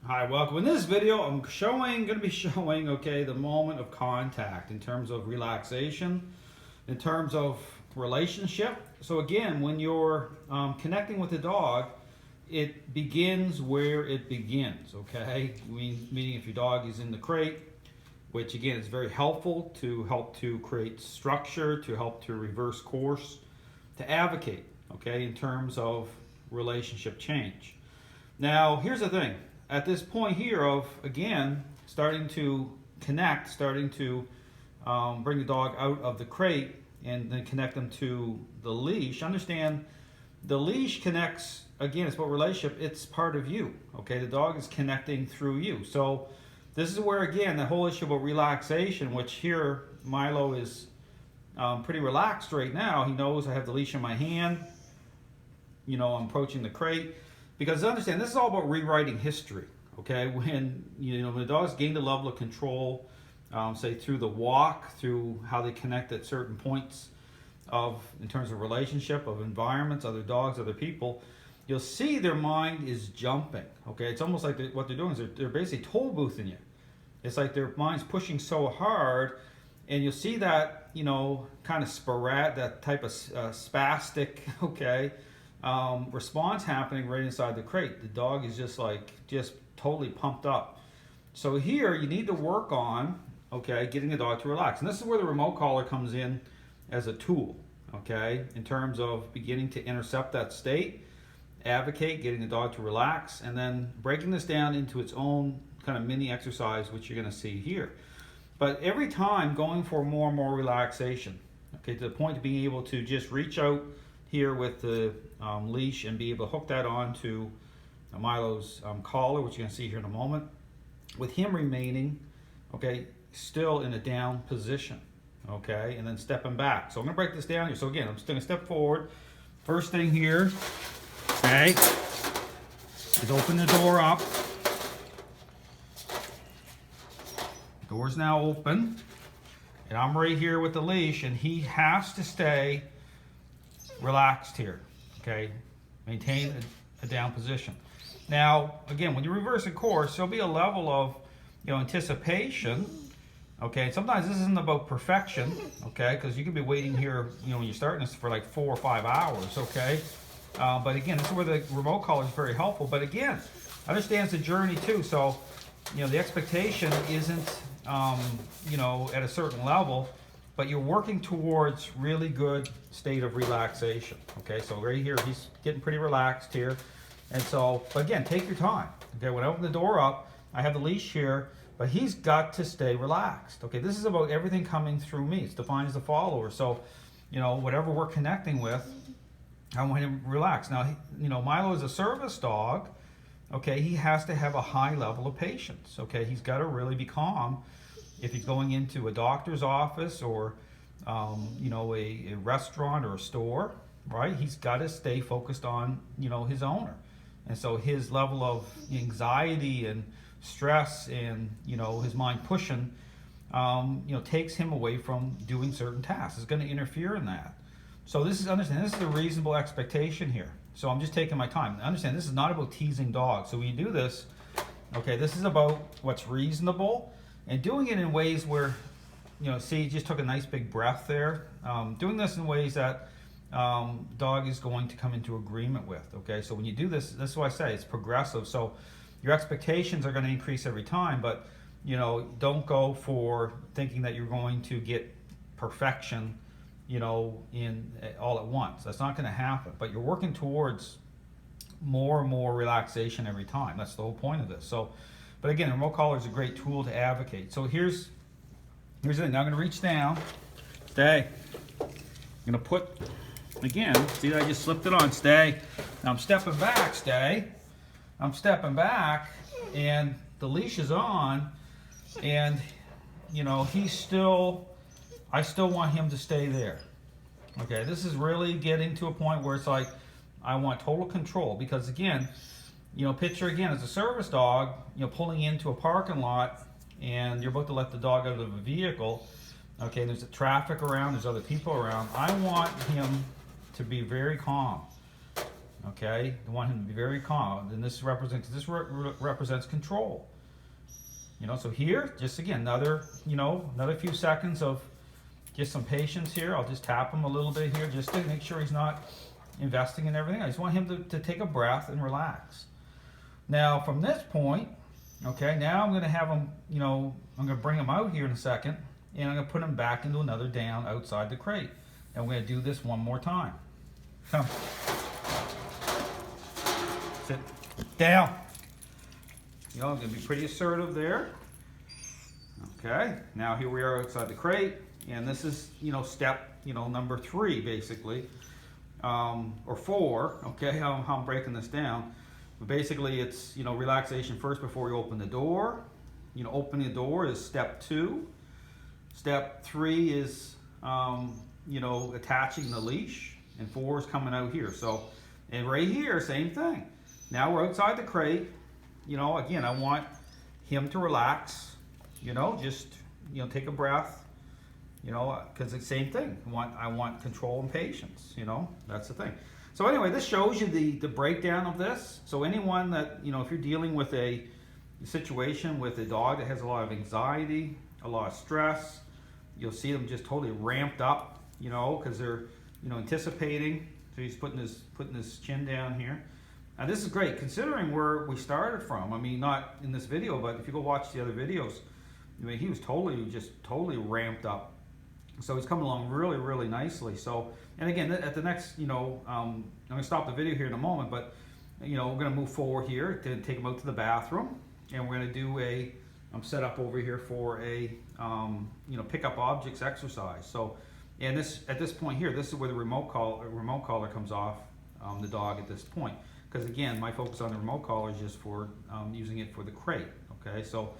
Hi, welcome. In this video, I'm going to be showing, okay, the moment of contact in terms of relaxation, in terms of relationship. So again, when you're connecting with the dog, it begins where it begins, okay? Meaning if your dog is in the crate, which again is very helpful to help to create structure, to help to reverse course, to advocate, okay, in terms of relationship change. Now, here's the thing. At this point here of, again, starting to connect, starting to bring the dog out of the crate and then connect them to the leash, understand the leash connects, again, it's about relationship, it's part of you, okay? The dog is connecting through you. So this is where, again, the whole issue about relaxation, which here Mylo is pretty relaxed right now. He knows I have the leash in my hand. You know, I'm approaching the crate. Because understand, this is all about rewriting history, okay? When the dogs gained a level of control, say through the walk, through how they connect at certain points in terms of relationship, of environments, other dogs, other people, you'll see their mind is jumping, okay? It's almost like what they're doing is they're basically toll boothing you. It's like their mind's pushing so hard, and you'll see that, kind of sporadic, that type of spastic, okay? Response happening right inside the crate. The dog is just totally pumped up. So here you need to work on, okay, getting the dog to relax. And this is where the remote collar comes in as a tool, okay, in terms of beginning to intercept that state, advocate, getting the dog to relax, and then breaking this down into its own kind of mini exercise, which you're going to see here. But every time going for more and more relaxation, okay, to the point of being able to just reach out here with the leash and be able to hook that onto Mylo's collar, which you're going to see here in a moment, with him remaining, okay, still in a down position, okay, and then stepping back. So I'm going to break this down here. So again, I'm just going to step forward. First thing here, okay, is open the door up. Door's now open, and I'm right here with the leash, and he has to stay relaxed here, okay? Maintain a down position. Now, again, when you reverse a course, there'll be a level of, anticipation, okay? And sometimes this isn't about perfection, okay? Because you can be waiting here, when you're starting this for like 4 or 5 hours, okay? But again, this is where the remote collar is very helpful. But again, understands the journey too. So, the expectation isn't, at a certain level, but you're working towards really good state of relaxation, okay? So right here, he's getting pretty relaxed here. And so, but again, take your time, okay? When I open the door up, I have the leash here, but he's got to stay relaxed, okay? This is about everything coming through me. It's defined as the follower. So, whatever we're connecting with, I want him relaxed. Now, Mylo is a service dog, okay? He has to have a high level of patience, okay? He's got to really be calm. If he's going into a doctor's office or, a restaurant or a store, right? He's got to stay focused on, his owner. And so his level of anxiety and stress and, his mind pushing, takes him away from doing certain tasks. It's going to interfere in that. So this is a reasonable expectation here. So I'm just taking my time. Understand, this is not about teasing dogs. So when you do this, okay, this is about what's reasonable. And doing it in ways where, see, he just took a nice big breath there. Doing this in ways that dog is going to come into agreement with, okay? So when you do this, this is what I say, it's progressive. So your expectations are going to increase every time, but, don't go for thinking that you're going to get perfection, in all at once. That's not going to happen, but you're working towards more and more relaxation every time. That's the whole point of this. So, but again, the remote collar is a great tool to advocate. So here's the thing. Now I'm going to reach down. Stay. I'm going to put, again, see that I just slipped it on. Stay. Now I'm stepping back. Stay. I'm stepping back, and the leash is on, and, I still want him to stay there. Okay, this is really getting to a point where it's like, I want total control, because again, picture again as a service dog, pulling into a parking lot, and you're about to let the dog out of a vehicle. Okay, there's traffic around, there's other people around. I want him to be very calm. Okay, I want him to be very calm, and this represents control. You know, so here, just again, another few seconds of just some patience here. I'll just tap him a little bit here just to make sure he's not investing in everything. I just want him to take a breath and relax. Now, from this point, okay, now I'm going to have him, I'm going to bring him out here in a second, and I'm going to put him back into another down outside the crate. And we're going to do this one more time. Come. Sit down. I'm going to be pretty assertive there. Okay, now here we are outside the crate, and this is, step, number 3, basically, or 4, okay, how I'm breaking this down. But basically, it's, relaxation first before you open the door. Opening the door is step 2. Step 3 is, attaching the leash, and 4 is coming out here. So, and right here, same thing. Now we're outside the crate. Again, I want him to relax, just, take a breath, because it's the same thing. I want control and patience, that's the thing. So anyway, this shows you the breakdown of this. So anyone that, if you're dealing with a situation with a dog that has a lot of anxiety, a lot of stress, you'll see them just totally ramped up, because they're, anticipating. So he's putting his chin down here. Now this is great, considering where we started from. I mean, not in this video, but if you go watch the other videos, he was totally ramped up. So he's coming along really, really nicely. So, and again, at the next, I'm going to stop the video here in a moment, but, we're going to move forward here to take him out to the bathroom, and we're going to do I'm set up over here for a, pick up objects exercise. So, and at this point here, this is where the remote collar comes off the dog at this point. Because again, my focus on the remote collar is just for using it for the crate. Okay, so,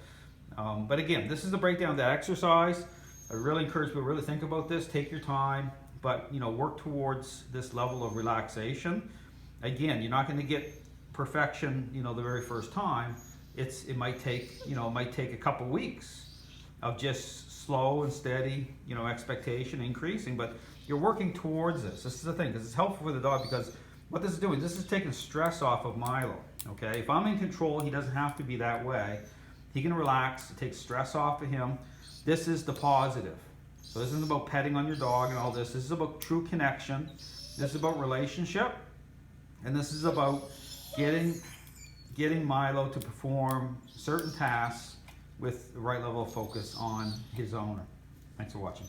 but again, this is the breakdown of that exercise. I really encourage people to really think about this. Take your time, but work towards this level of relaxation. Again, you're not going to get perfection, the very first time. It might take a couple weeks of just slow and steady, expectation increasing. But you're working towards this. This is the thing, because it's helpful for the dog, because what this is doing, this is taking stress off of Mylo, okay? If I'm in control, he doesn't have to be that way. He can relax, it takes stress off of him. This is the positive. So this isn't about petting on your dog and all this. This is about true connection. This is about relationship. And this is about getting Mylo to perform certain tasks with the right level of focus on his owner. Thanks for watching.